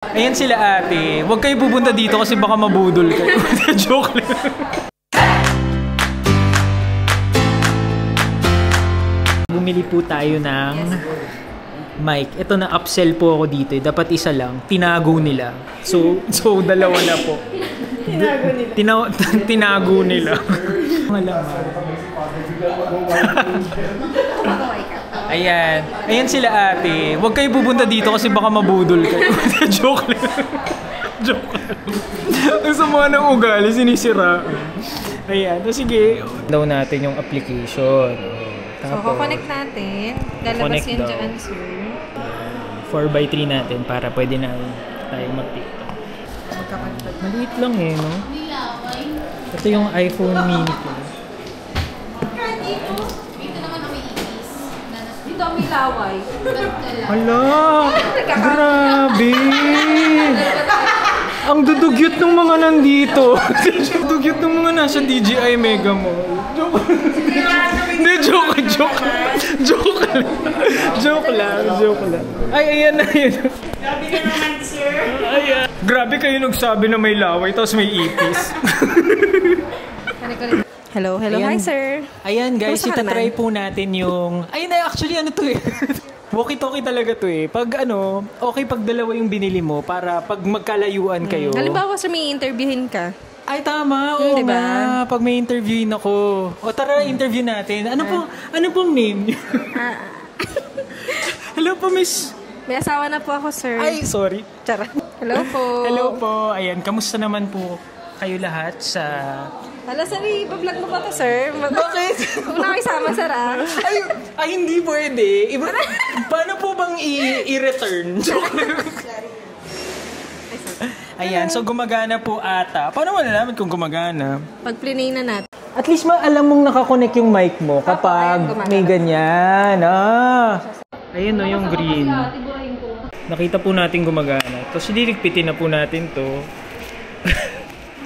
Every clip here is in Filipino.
Ayan sila ate. Huwag kayo pupunta dito kasi baka mabudol kayo. Joke lang. Bumili po tayo ng mic. Ito na upsell po ako dito. Dapat isa lang. Tinago nila. So dalawa na po. Tinago nila. Ayan. Ayan sila ate. Huwag kayo pupunta dito kasi baka mabudol kayo. Joke lang. Joke lang. Ang sama ng ugali, sinisira. Ayan. So, sige. Daw natin yung application. Tapos, so, connect natin. Lalabas yun dyan, sir. 4x3 natin para pwede na tayo mag-TikTok. Maliit lang eh, no? Ito yung iPhone mini ko. Dito may laway. Hala! Grabe! Ang dudugyot ng mga nandito. Dudugyot ng mga nasa DJI Mega Mall. Hindi, joke lang. Ay, ayan na yun. Grabe ka naman, sir. Ayan. Grabe kayo nagsabi na may laway tapos may ipis. Hello, ayan. Hi, sir. Ayan, guys, itatry po natin yung... Ayun, actually, ano to eh. Walkie-talkie talaga to eh. Pag ano, okay pag dalawa yung binili mo para pag magkalayuan kayo. Halimbawa, sir, may interviewin ka. Ay, tama. Oo diba? nga. Pag may interviewin ako. O tara, interview natin. Ano pong name? Hello po, miss. May asawa na po ako, sir. Ay, sorry. Tara. Hello po. Hello po. Ayan, kamusta naman po kayo lahat sa... Hala, sir, iba-vlog mo ba ito, sir? Bakit? Huwag na kayo sama, sir, ah. Ay, hindi pwede. Paano po bang i-return? Ayan, so gumagana po ata. Paano malalaman kung gumagana? Pag plinay na natin. At least alam mong nakakonect yung mic mo kapag may ganyan. Ayun no, yung green. Nakita po natin gumagana. Tapos liligpitin na po natin to.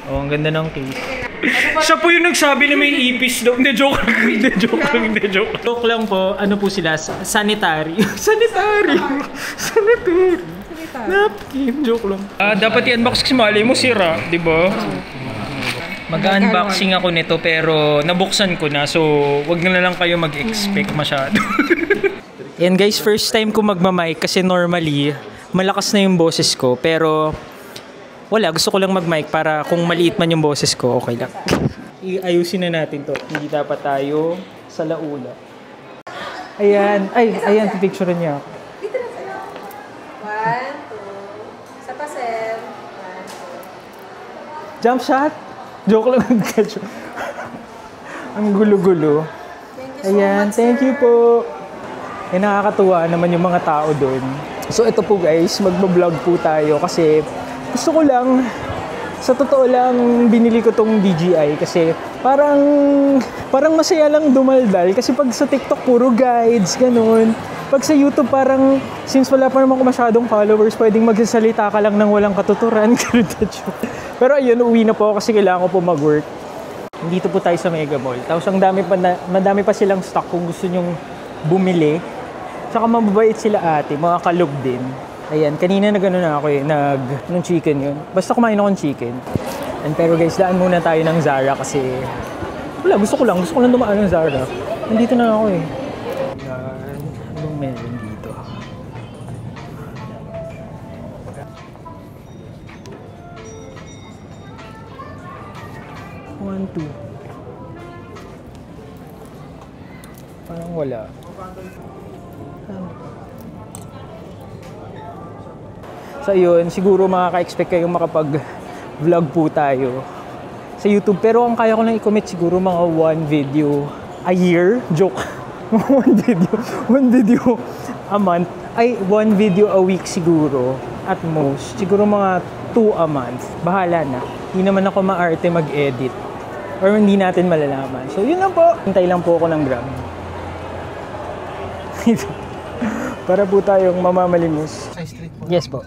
Oh, ang ganda ng case. Siya po yung nagsabi na may ipis daw. Hindi, joke lang. Joke lang po. Ano po sila? Sanitary. Napkin. Joke lang. Dapat i-unbox kasi malay mo sira. Diba? Mag-unboxing ako nito pero nabuksan ko na. So, wag na lang kayo mag-expect masyado. Yan guys, first time ko magmamic kasi normally, malakas na yung boses ko. Pero... wala, gusto ko lang mag-mic para kung maliit man yung boses ko, okay lang. Iayusin na natin to. Hindi dapat tayo sa laula. Ayan. Ayan, pipicturean niya ako. Dito na sa'yo. 1, 2. Sa pasel. 1, 2. Jump shot? Joke lang. Ang gulo-gulo. Ayan, thank you po. Eh, nakakatuwa naman yung mga tao doon. So, ito po guys, magbablog po tayo kasi... gusto ko lang, sa totoo lang, binili ko tong DJI kasi parang masaya lang dumaldal kasi pag sa TikTok puro guides, ganun. Pag sa YouTube parang, since wala pa naman ko masyadong followers, pwedeng magsasalita ka lang ng walang katuturan. Pero ayun, uwi na po kasi kailangan ko po mag-work. Dito po tayo sa Mega Mall. Tapos ang madami pa silang stock kung gusto nyong bumili. Tsaka mababait sila ate, mga kalog din. Ayan, kanina nag-ano na ako eh, ng chicken yun. Basta kumain ako ng chicken. Pero guys, daan muna tayo ng Zara kasi... wala, gusto ko lang dumaan ng Zara. Nandito na ako eh. Ayan, anong meron dito? One, two. Parang wala. So yun, siguro makaka-expect kayong makapag-vlog po tayo sa YouTube. Pero ang kaya ko lang i-commit siguro mga 1 video a year. Joke. 1 video a month. Ay, 1 video a week siguro at most. Siguro mga 2 a month. Bahala na. Hindi naman ako maarte mag-edit. Or hindi natin malalaman. So yun lang po. Hintay lang po ako ng Grab. Para po tayong mamamalimos. Yes po.